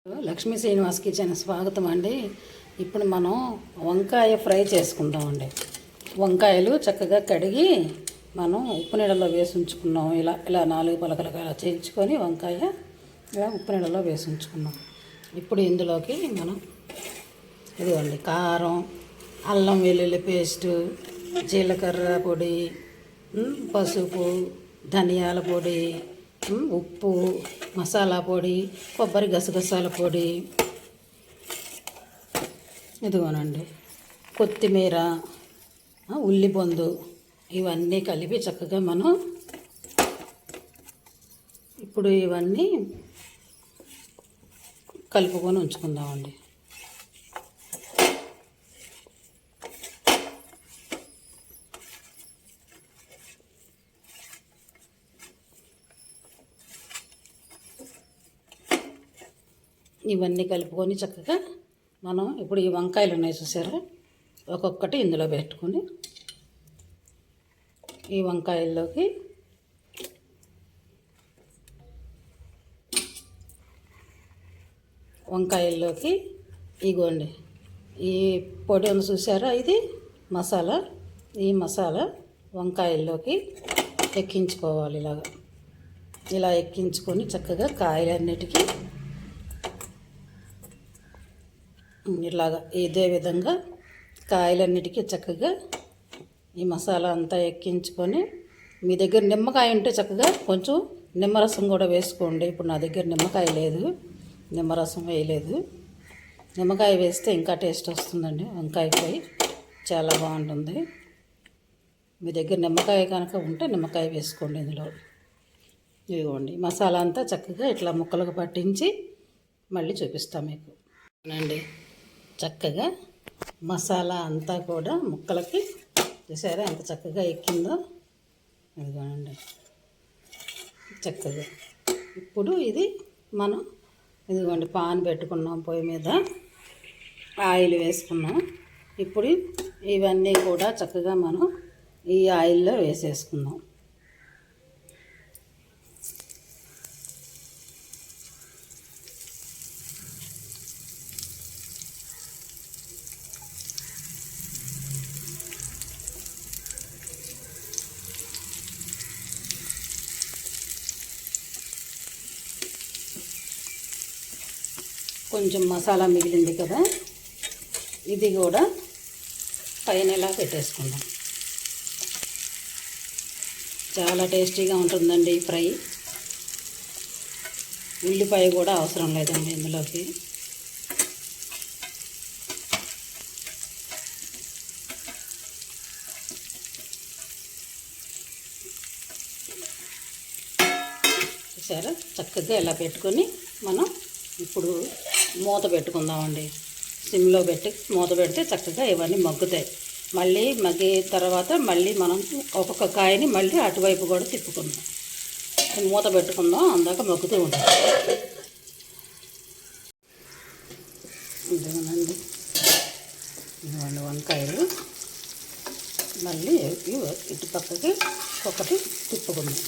Lakshmi Srinivas kitchen స్వాగతం అండి. ఇప్పుడు మనం వంకాయ ఫ్రై చేసుకుందామండి. వంకాయలు చక్కగా కడిగి మనం ఉప్పు నీళ్ళలో వేసి ఉంచుకున్నాం. ఇలా ఇలా 4 పలకలుగా ఇలా చేయించుకొని వంకాయ ఇలా ఉప్పు నీళ్ళలో వేసి ఉంచుకున్నాం. ఇప్పుడు ఇందులోకి మనం ఇదిగోండి కారం, అల్లం వెల్లుల్లి పేస్టు, జీలకర్ర పొడి, పసుపు, ధనియాల పొడి, ఉప్పు, మసాలా పొడి, కొబ్బరి గసగసాల పొడి, ఇదిగోనండి కొత్తిమీర, ఉల్లిపొందు ఇవన్నీ కలిపి చక్కగా మనం ఇప్పుడు ఇవన్నీ కలుపుకొని ఉంచుకుందామండి. ఇవన్నీ కలుపుకొని చక్కగా మనం ఇప్పుడు ఈ వంకాయలు ఉన్నాయి చూసారా, ఒక్కొక్కటి ఇందులో పెట్టుకొని ఈ వంకాయల్లోకి ఇగోండి ఈ పొడి ఉంది చూసారా, ఇది మసాలా. ఈ మసాలా వంకాయల్లోకి ఎక్కించుకోవాలి. ఇలా ఎక్కించుకొని చక్కగా కాయలన్నిటికీ ఇలాగా ఇదే విధంగా కాయలన్నిటికీ చక్కగా ఈ మసాలా అంతా ఎక్కించుకొని, మీ దగ్గర నిమ్మకాయ ఉంటే చక్కగా కొంచెం నిమ్మరసం కూడా వేసుకోండి. ఇప్పుడు నా దగ్గర నిమ్మకాయ లేదు, నిమ్మరసం వేయలేదు. నిమ్మకాయ వేస్తే ఇంకా టేస్ట్ వస్తుందండి. వంకాయ ఫ్రై చాలా బాగుంటుంది. మీ దగ్గర నిమ్మకాయ కనుక ఉంటే నిమ్మకాయ వేసుకోండి ఇందులో. ఇదిగోండి మసాలా అంతా చక్కగా ఇట్లా ముక్కలకు పట్టించి మళ్ళీ చూపిస్తాం మీకు అండి. చక్కగా మసాలా అంతా కూడా ముక్కలకి చూసారా ఎంత చక్కగా ఎక్కిందో. ఇదిగోనండి చక్కగా. ఇప్పుడు ఇది మనం ఇదిగోండి పాన్ పెట్టుకున్నాం, పొయ్యి మీద ఆయిల్ వేసుకున్నాం. ఇప్పుడు ఇవన్నీ కూడా చక్కగా మనం ఈ ఆయిల్లో వేసేసుకుందాం. కొంచెం మసాలా మిగిలింది కదా, ఇది కూడా పైన ఇలా పెట్టేసుకుందాం. చాలా టేస్టీగా ఉంటుందండి ఈ ఫ్రై. ఉల్లిపాయ కూడా అవసరం లేదండి ఇందులోకి. చూసారా చక్కగా ఇలా పెట్టుకొని మనం ఇప్పుడు మూత పెట్టుకుందామండి. సిమ్లో పెట్టి మూత పెడితే చక్కగా ఇవన్నీ మగ్గుతాయి. మళ్ళీ మగ్గిన తర్వాత మళ్ళీ మనం ఒక్కొక్క కాయని మళ్ళీ అటువైపు కూడా తిప్పుకుందాం. మూత పెట్టుకుందాం, అందాక మగ్గుతూ ఉంటుంది. ఇదిగోనండి ఇదిగోండి వంకాయలు మళ్ళీ ఇటు పక్కకి ఒకటి తిప్పుకుందాం.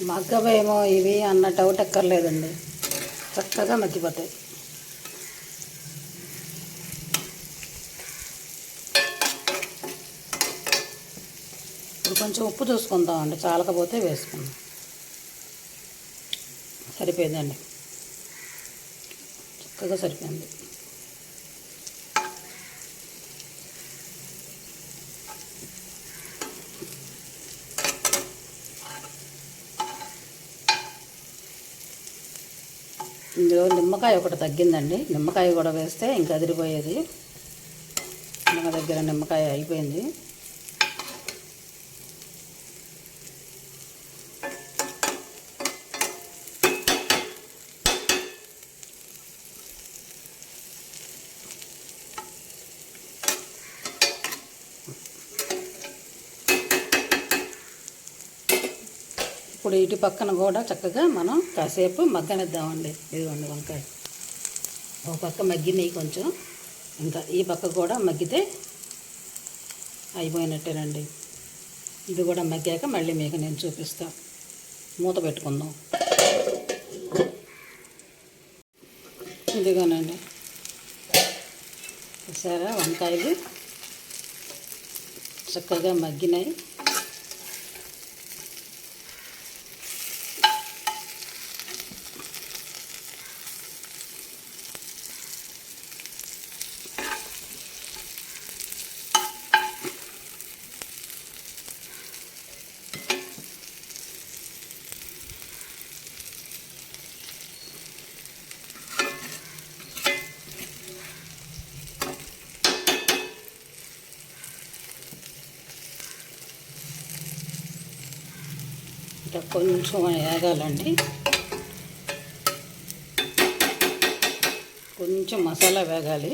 మగ్గవేమో ఇవి అన్న డౌట్ ఎక్కర్లేదండి, చక్కగా మగ్గిపోతాయి. ఇప్పుడు కొంచెం ఉప్పు చూసుకుందామండి, చాలకపోతే వేసుకుందాం. సరిపోయిందండి, చక్కగా సరిపోయింది. ఇందులో నిమ్మకాయ ఒకటి తగ్గిందండి, నిమ్మకాయ కూడా వేస్తే ఇంకా అదిరిపోయేది. మన దగ్గర నిమ్మకాయ అయిపోయింది. ఇప్పుడు ఇటు పక్కన కూడా చక్కగా మనం కాసేపు మగ్గనిద్దామండి. ఇదిగోండి వంకాయ ఒక పక్క మగ్గినాయి కొంచెం, ఇంకా ఈ పక్క కూడా మగ్గితే అయిపోయినట్టేనండి. ఇది కూడా మగ్గాక మళ్ళీ మీకు నేను చూపిస్తాను. మూత పెట్టుకుందాం. ఇదిగోనండి, చూసారా వంకాయలు చక్కగా మగ్గినాయి. ఇంకా కొంచెం వేగాలండి. కొంచెం మసాలా వేగాలి.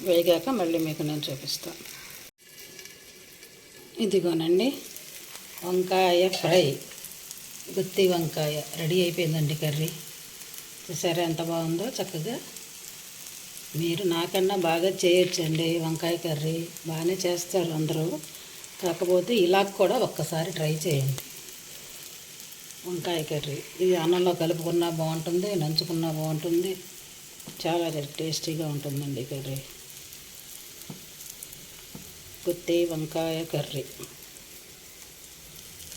వేగాక మళ్ళీ మీకు నేను చూపిస్తాను. ఇదిగోనండి, వంకాయ ఫ్రై, గుత్తి వంకాయ రెడీ అయిపోయిందండి. కర్రీ చూసారా ఎంత బాగుందో. చక్కగా మీరు నాకన్నా బాగా చేయొచ్చండి వంకాయ కర్రీ, బాగానే చేస్తారు అందరూ. కాకపోతే ఇలా కూడా ఒక్కసారి ట్రై చేయండి. వంకాయ కర్రీ ఇది అన్నంలో కలుపుకున్నా బాగుంటుంది, నంచుకున్నా బాగుంటుంది. చాలా టేస్టీగా ఉంటుందండి కర్రీ. గుత్తి వంకాయ కర్రీ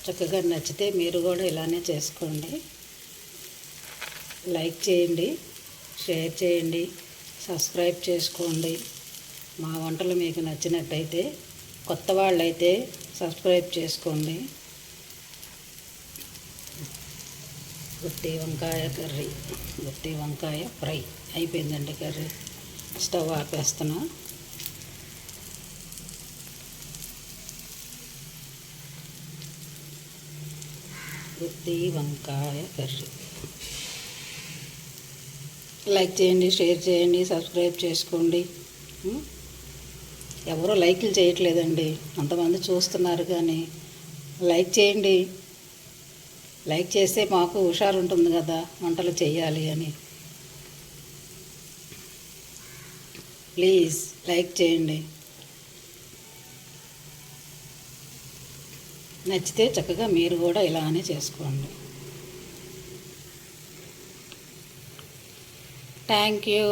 చక్కగా నచ్చితే మీరు కూడా ఇలానే చేసుకోండి. లైక్ చేయండి, షేర్ చేయండి, సబ్స్క్రైబ్ చేసుకోండి. మా వంటలు మీకు నచ్చినట్టయితే, కొత్త వాళ్ళైతే సబ్స్క్రైబ్ చేసుకోండి. గుత్తి వంకాయ కర్రీ, గుత్తి వంకాయ ఫ్రై అయిపోయిందండి కర్రీ. స్టవ్ ఆపేస్తున్నా. గుత్తి వంకాయ కర్రీ లైక్ చేయండి, షేర్ చేయండి, సబ్స్క్రైబ్ చేసుకోండి. ఎవరో లైక్లు చేయట్లేదండి, అంతమంది చూస్తున్నారు కానీ లైక్ చేయండి. లైక్ చేస్తే మాకు హుషారు ఉంటుంది కదా వంటలు చేయాలి అని. ప్లీజ్ లైక్ చేయండి. నచ్చితే చక్కగా మీరు కూడా ఇలానే చేసుకోండి. Thank you.